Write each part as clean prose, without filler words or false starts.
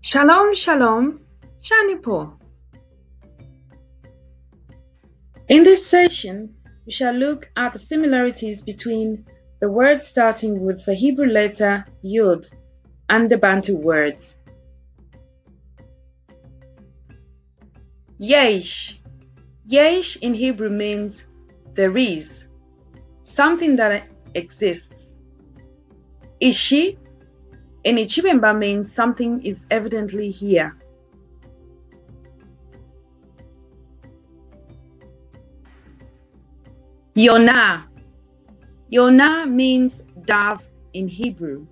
Shalom, shalom, Shanipo. In this session, we shall look at the similarities between the words starting with the Hebrew letter Yod and the Bantu words. Yesh. Yesh in Hebrew means there is, something that exists. Ishi in Ichibemba means something is evidently here. Yonah. Yonah means dove in Hebrew,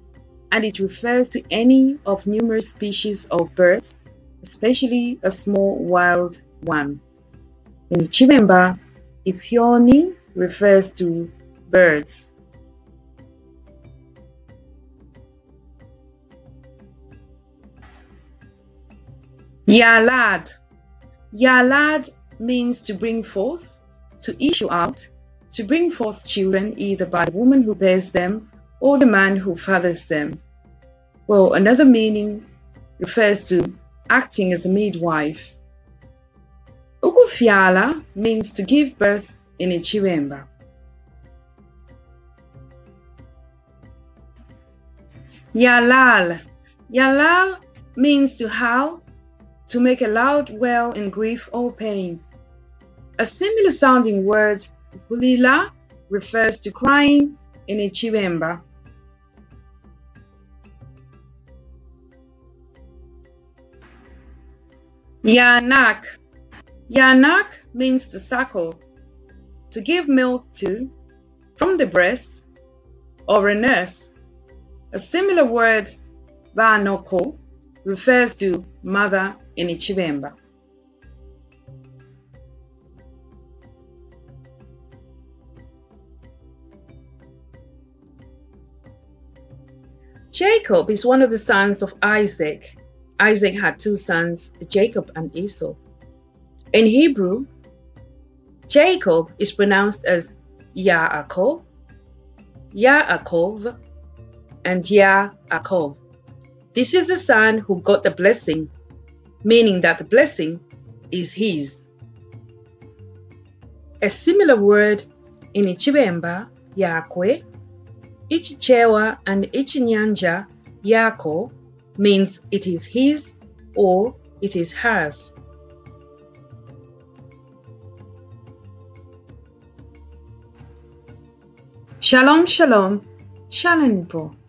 and it refers to any of numerous species of birds, especially a small wild one. In Ichibemba, Ifyoni refers to birds. Yalad. Yalad means to bring forth, to issue out, to bring forth children either by the woman who bears them or the man who fathers them. Well, another meaning refers to acting as a midwife. Ukufyala means to give birth in Ichibemba. Yalal. Yalal means to howl, to make a loud wail in grief or pain. A similar sounding word, Hulila, refers to crying in Ichibemba. Yanak. Yanak means to suckle, to give milk to, from the breast, or a nurse. A similar word, Banoko, refers to mother in Ichibemba. Jacob is one of the sons of Isaac. Isaac had two sons, Jacob and Esau. In Hebrew, Jacob is pronounced as Yaakov, Yaakov, and Yaakov. This is the son who got the blessing, meaning that the blessing is his. A similar word in Ichibemba, Yakwe, Ichichewa, and Ichinyanja, Yako, means it is his or it is hers. Shalom, shalom, Shalom.